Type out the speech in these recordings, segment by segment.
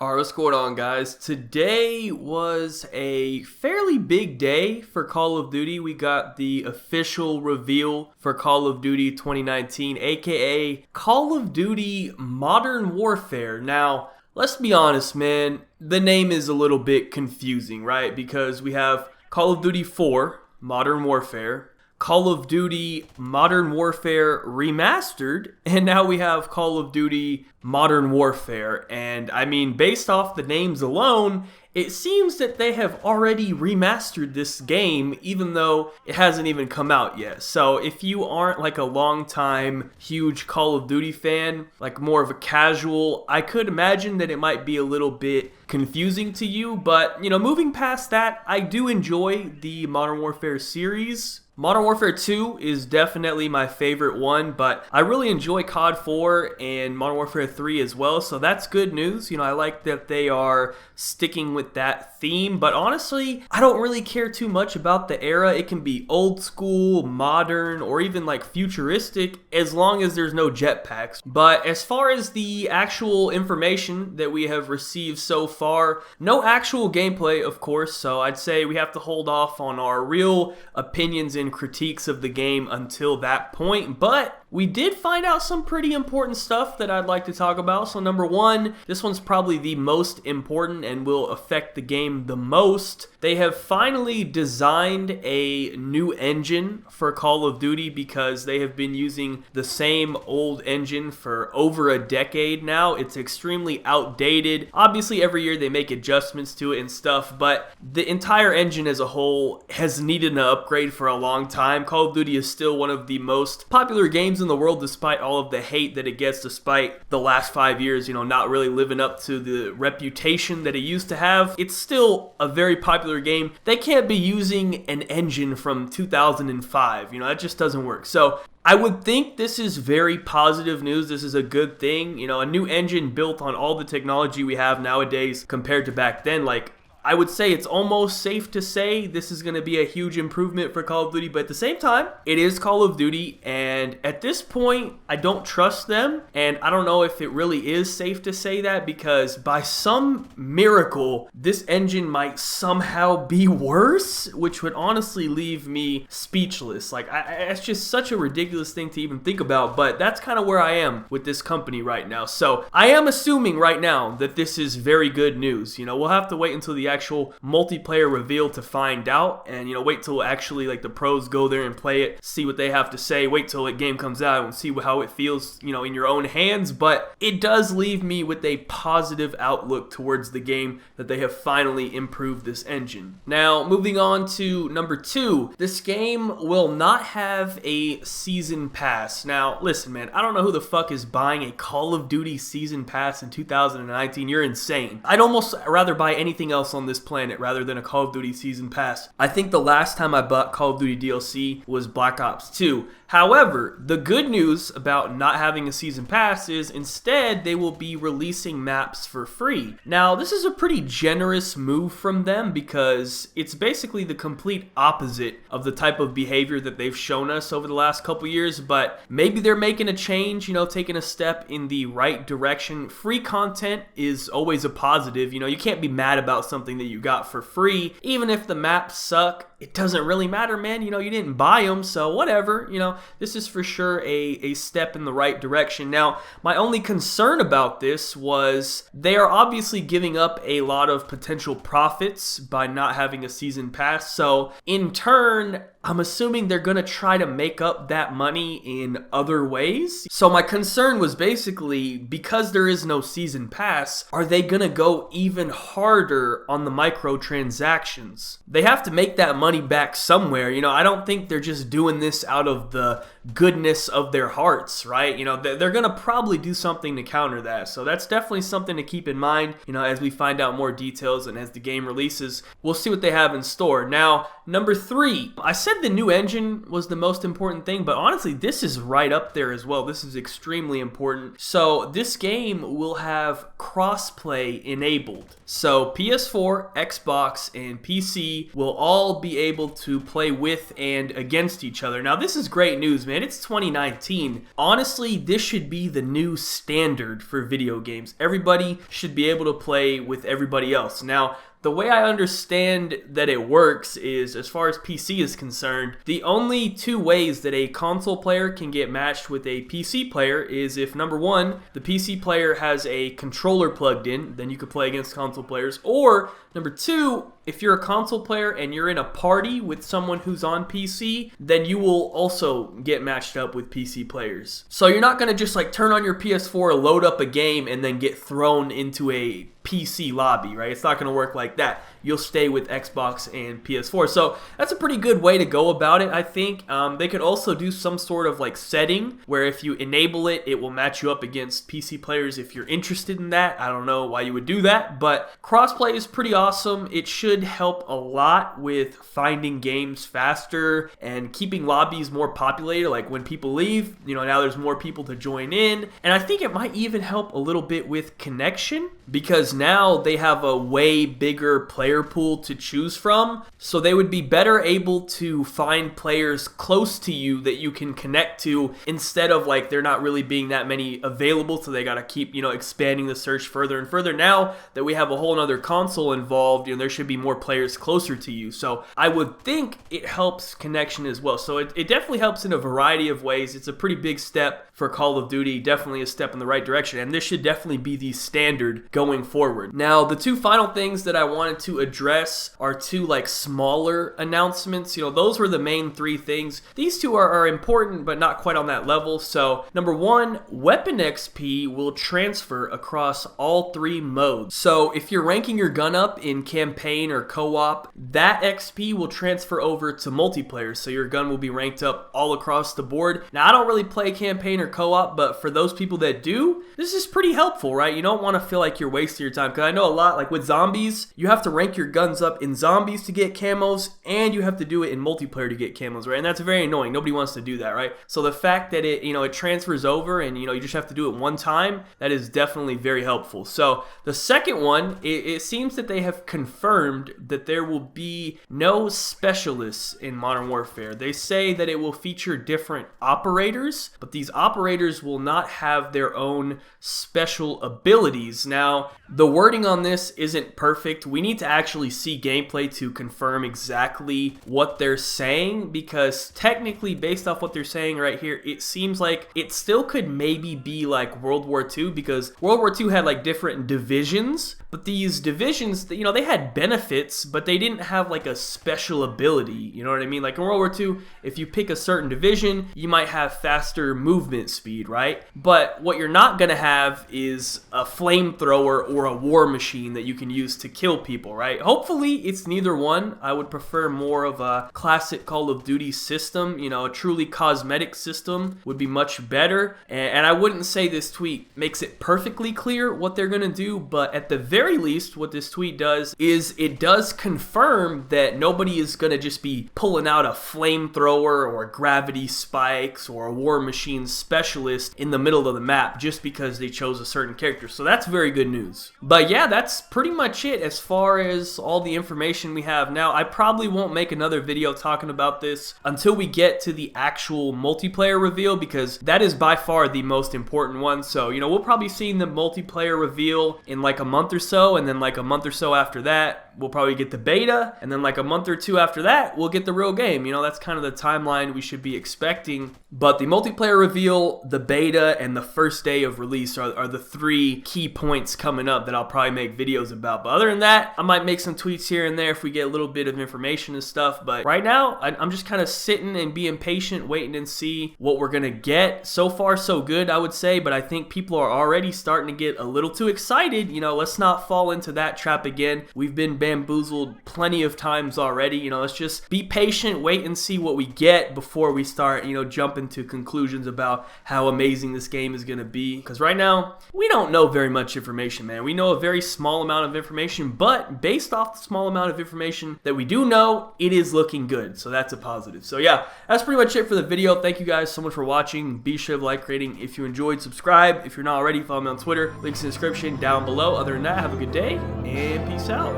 Alright, what's going on, guys? Today was a fairly big day for Call of Duty. We got the official reveal for Call of Duty 2019, aka Call of Duty Modern Warfare. Now, let's be honest, man, the name is a little bit confusing, right? Because we have Call of Duty 4, Modern Warfare, Call of Duty Modern Warfare Remastered, and now we have Call of Duty Modern Warfare. And I mean, based off the names alone, it seems that they have already remastered this game, even though it hasn't even come out yet. So if you aren't like a long-time huge Call of Duty fan, like more of a casual, I could imagine that it might be a little bit confusing to you. But, you know, moving past that, I do enjoy the Modern Warfare series. Modern Warfare 2 is definitely my favorite one, but I really enjoy COD 4 and Modern Warfare 3 as well, so that's good news. You know, I like that they are sticking with that theme, but honestly, I don't really care too much about the era. It can be old school, modern, or even like futuristic, as long as there's no jetpacks. But as far as the actual information that we have received so far, no actual gameplay, of course, so I'd say we have to hold off on our real opinions and critiques of the game until that point. But we did find out some pretty important stuff that I'd like to talk about. So number one, this one's probably the most important and will affect the game the most. They have finally designed a new engine for Call of Duty because they have been using the same old engine for over a decade now. It's extremely outdated. Obviously, every year they make adjustments to it and stuff, but the entire engine as a whole has needed an upgrade for a long time. Call of Duty is still one of the most popular games in the world, despite all of the hate that it gets, despite the last 5 years, you know, not really living up to the reputation that it used to have. It's still a very popular game. They can't be using an engine from 2005. You know, that just doesn't work. So I would think this is very positive news. This is a good thing. You know, a new engine built on all the technology we have nowadays compared to back then. Like, I would say it's almost safe to say this is going to be a huge improvement for Call of Duty, but at the same time, it is Call of Duty, and at this point, I don't trust them, and I don't know if it really is safe to say that, because by some miracle, this engine might somehow be worse, which would honestly leave me speechless. Like, it's just such a ridiculous thing to even think about, but that's kind of where I am with this company right now. So I am assuming right now that this is very good news. You know, we'll have to wait until the actual multiplayer reveal to find out, and you know, wait till actually like the pros go there and play it, see what they have to say, wait till the game comes out and see how it feels, you know, in your own hands. But it does leave me with a positive outlook towards the game that they have finally improved this engine. Now, moving on to number two, this game will not have a season pass. Now, listen, man, I don't know who the fuck is buying a Call of Duty season pass in 2019. You're insane. I'd almost rather buy anything else on this planet rather than a Call of Duty season pass. I think the last time I bought Call of Duty DLC was Black Ops 2. However, the good news about not having a season pass is instead they will be releasing maps for free. Now, this is a pretty generous move from them because it's basically the complete opposite of the type of behavior that they've shown us over the last couple years, but maybe they're making a change, you know, taking a step in the right direction. Free content is always a positive. You know, you can't be mad about something that you got for free. Even if the maps suck, it doesn't really matter, man. You know, you didn't buy them, so whatever. You know, this is for sure a step in the right direction. Now, my only concern about this was they are obviously giving up a lot of potential profits by not having a season pass. So in turn, I'm assuming they're going to try to make up that money in other ways. So my concern was basically, because there is no season pass, are they going to go even harder on the microtransactions? They have to make that money back somewhere. You know, I don't think they're just doing this out of the goodness of their hearts, right? You know, they're going to probably do something to counter that. So that's definitely something to keep in mind, you know, as we find out more details and as the game releases. We'll see what they have in store. Now, number three, I said the new engine was the most important thing, but honestly, this is right up there as well. This is extremely important. So this game will have crossplay enabled. So PS4, Xbox, and PC will all be able to play with and against each other. Now, this is great news, man. It's 2019. Honestly, this should be the new standard for video games. Everybody should be able to play with everybody else. Now, the way I understand that it works is, as far as PC is concerned, the only two ways that a console player can get matched with a PC player is if, number one, the PC player has a controller plugged in, then you could play against console players, or number two, if you're a console player and you're in a party with someone who's on PC, then you will also get matched up with PC players. So you're not going to just like turn on your PS4, load up a game, and then get thrown into a PC lobby, right? It's not going to work like that. You'll stay with Xbox and PS4. So that's a pretty good way to go about it, I think. They could also do some sort of like setting where if you enable it, it will match you up against PC players if you're interested in that. I don't know why you would do that, but crossplay is pretty awesome. It should help a lot with finding games faster and keeping lobbies more populated. Like when people leave, now there's more people to join in. And I think it might even help a little bit with connection, because now they have a way bigger player pool to choose from, so they would be better able to find players close to you that you can connect to, instead of like there not really being that many available, so they got to keep expanding the search further and further. Now that we have a whole nother console involved, there should be more players closer to you, so I would think it helps connection as well. So it definitely helps in a variety of ways. It's a pretty big step for Call of Duty, definitely a step in the right direction, and this should definitely be the standard going forward. Now, the two final things that I wanted to address are two like smaller announcements. Those were the main three things. These two are important, but not quite on that level. So, number one, weapon XP will transfer across all three modes. So, if you're ranking your gun up in campaign or co-op, that XP will transfer over to multiplayer. So, your gun will be ranked up all across the board. Now, I don't really play campaign or co-op, but for those people that do, this is pretty helpful, right? You don't want to feel like you're wasting your time, because I know a lot, like with zombies, you have to rank your guns up in zombies to get camos, and you have to do it in multiplayer to get camos, right? And that's very annoying. Nobody wants to do that, right? So the fact that it transfers over and you just have to do it one time, that is definitely very helpful. So the second one, it seems that they have confirmed that there will be no specialists in Modern Warfare. They say that it will feature different operators, but these operators will not have their own special abilities. Now, the wording on this isn't perfect. We need to actually see gameplay to confirm exactly what they're saying, because technically, based off what they're saying right here, it seems like it still could maybe be like World War II, because World War II had like different divisions, but these divisions, they had benefits, but they didn't have like a special ability. You know what I mean? Like in World War II, if you pick a certain division, you might have faster movement speed, right? But what you're not going to have is a flamethrower or a war machine that you can use to kill people, right? Hopefully it's neither one. I would prefer more of a classic Call of Duty system. A truly cosmetic system would be much better. And I wouldn't say this tweet makes it perfectly clear what they're going to do, but at the very least, what this tweet does is it does confirm that nobody is going to just be pulling out a flamethrower or gravity spikes or a war machine specialist in the middle of the map just because they chose a certain character. So that's very good news. But yeah, that's pretty much it as far as all the information we have now. I probably won't make another video talking about this until we get to the actual multiplayer reveal, because that is by far the most important one. So, we'll probably see the multiplayer reveal in like a month or so, and then like a month or so after that, we'll probably get the beta, and then like a month or two after that, we'll get the real game. That's kind of the timeline we should be expecting. But the multiplayer reveal, the beta, and the first day of release are the three key points coming up that I'll probably make videos about. But other than that, I might make some tweets here and there if we get a little bit of information and stuff. But right now, I'm just kind of sitting and being patient, waiting and see what we're going to get. So far, so good, I would say. But I think people are already starting to get a little too excited. Let's not fall into that trap again. We've been bamboozled plenty of times already. Let's just be patient, wait and see what we get before we start, jumping to conclusions about how amazing this game is going to be. Because right now, we don't know very much information, man. We know a very small amount of information, but based based off the small amount of information that we do know, it is looking good. So that's a positive. So yeah, that's pretty much it for the video. Thank you guys so much for watching. Be sure to like, rating if you enjoyed, subscribe. If you're not already, follow me on Twitter. Links in the description down below. Other than that, have a good day and peace out.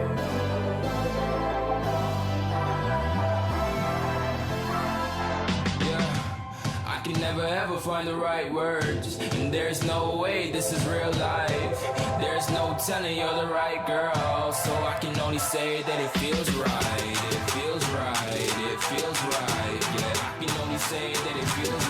Never ever find the right words, and there's no way this is real life. There's no telling you're the right girl, so I can only say that it feels right. It feels right, it feels right. Yeah, I can only say that it feels